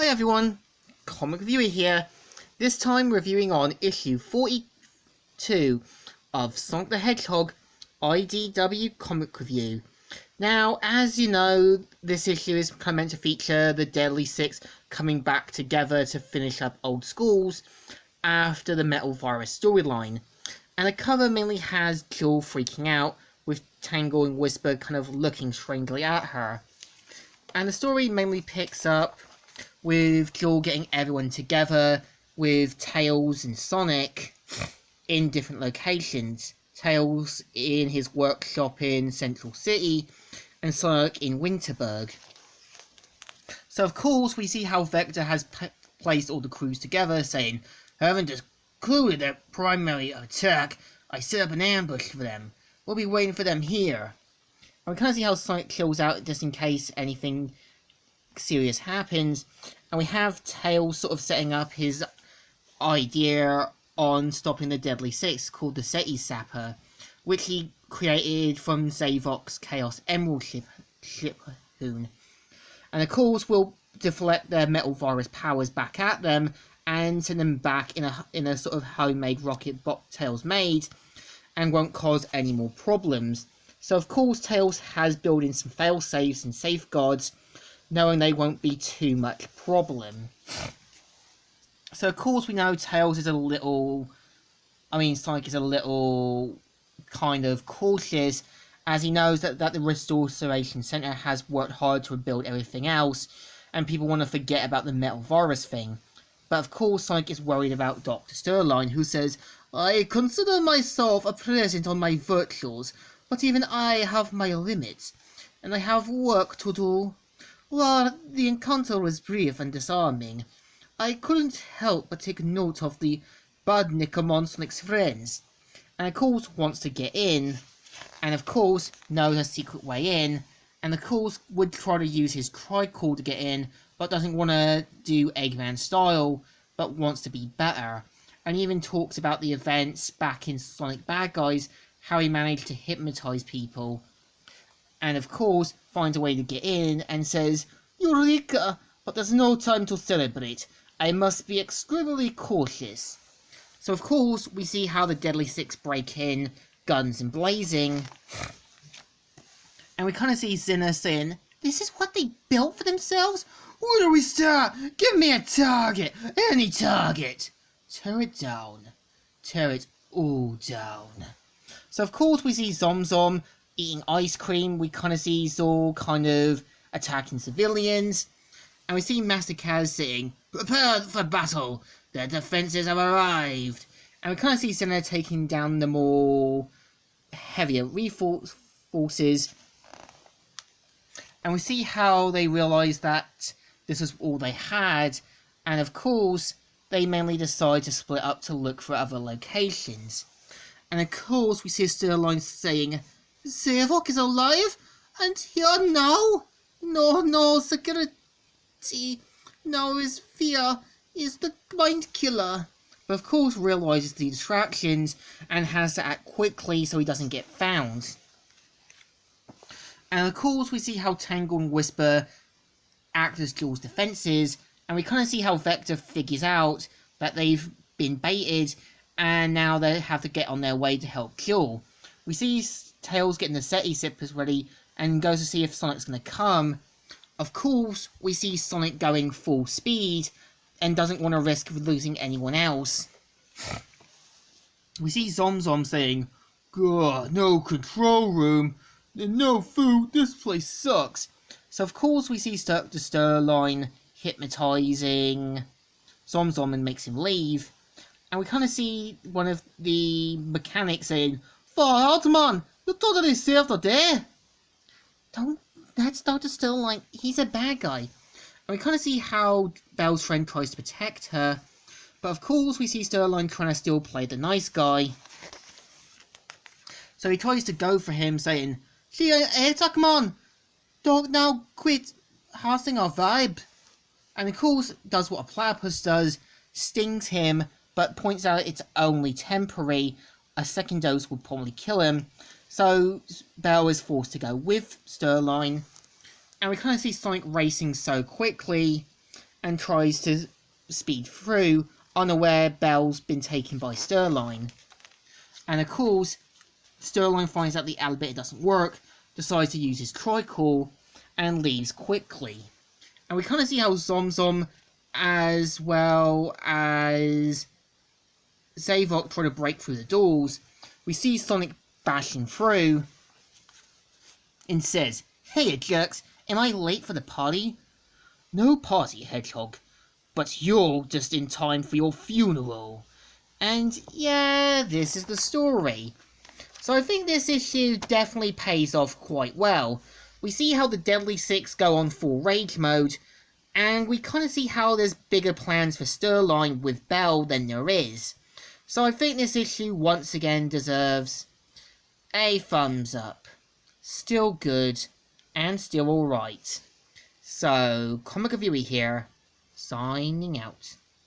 Hi everyone, Comic Reviewer here, this time reviewing on issue 42 of Sonic the Hedgehog IDW Comic Review. Now, as you know, this issue is kind of meant to feature the Deadly Six coming back together to finish up old schools after the Metal Virus storyline. And the cover mainly has Jill freaking out, with Tangle and Whisper kind of looking strangely at her. And the story mainly picks up with Jill getting everyone together, with Tails and Sonic in different locations. Tails in his workshop in Central City, and Sonic in Winterburg. So of course we see how Vector has placed all the crews together, saying, "Having concluded their primary attack, I set up an ambush for them. We'll be waiting for them here." And we kind of see how Sonic chills out just in case anything serious happens, and we have Tails sort of setting up his idea on stopping the Deadly Six, called the SETI Sapper, which he created from Zavok's Chaos Emerald ship-hoon. And of course will deflect their Metal Virus powers back at them and send them back in a sort of homemade rocket Tails made, and won't cause any more problems. So of course Tails has built in some fail-safes and safeguards, knowing they won't be too much problem. So of course we know Tails is Sonic is a little kind of cautious, as he knows that the Restoration Center has worked hard to rebuild everything else, and people want to forget about the Metal Virus thing. But of course Sonic is worried about Dr. Sterline, who says, "I consider myself a present on my virtuals, but even I have my limits, and I have work to do. While the encounter was brief and disarming, I couldn't help but take note of the badnik among Sonic's friends, and of course wants to get in, and of course knows a secret way in, and of course would try to use his tricorn to get in, but doesn't want to do Eggman style, but wants to be better." And even talks about the events back in Sonic Bad Guys, how he managed to hypnotize people. And of course finds a way to get in and says, "Eureka! But there's no time to celebrate. I must be extremely cautious." So of course we see how the Deadly Six break in, guns and blazing. And we kind of see Zinner saying, "This is what they built for themselves? Where do we start? Give me a target! Any target! Tear it down. Tear it all down." So of course we see Zom eating ice cream. We kind of see Zor kind of attacking civilians. And we see Master Kaz saying, "Prepare for battle. Their defenses have arrived." And we kind of see Zinner taking down the more heavier forces. And we see how they realise that this was all they had. And of course they mainly decide to split up to look for other locations. And of course we see Sterling saying, "Zavok is alive? And here now? No, security. No, his fear is the mind killer." But of course realises the distractions and has to act quickly so he doesn't get found. And of course we see how Tangle and Whisper act as Jill's defences, and we kind of see how Vector figures out that they've been baited, and now they have to get on their way to help Jill. We see Tails getting the SETI zippers ready and goes to see if Sonic's going to come. Of course, we see Sonic going full speed and doesn't want to risk losing anyone else. We see Zom saying, "God, no control room, no food, this place sucks." So of course we see Dr. Sterline hypnotizing Zom and makes him leave. And we kind of see one of the mechanics saying, "Far out, man! You totally saved the day!" That's Dr. Sterline. He's a bad guy. And we kind of see how Belle's friend tries to protect her. But of course we see Sterline trying to still play the nice guy. So he tries to go for him, saying, "See you later, man! Don't now quit harassing our vibe." And of course does what a platypus does, stings him, but points out it's only temporary. A second dose would probably kill him. So Belle is forced to go with Sterline. And we kind of see Sonic racing so quickly and tries to speed through, unaware Belle's been taken by Sterling. And of course, Sterling finds out the elevator doesn't work, decides to use his tricol, and leaves quickly. And we kind of see how Zom as well as Zavok try to break through the doors. We see Sonic bashing through and says, "Hey jerks, am I late for the party?" "No party, Hedgehog, but you're just in time for your funeral." And yeah, this is the story. So I think this issue definitely pays off quite well. We see how the Deadly Six go on full rage mode, and we kind of see how there's bigger plans for Sterling with Belle than there is. So I think this issue once again deserves a thumbs up. Still good, and still alright. So, Comic Reviewer here, signing out.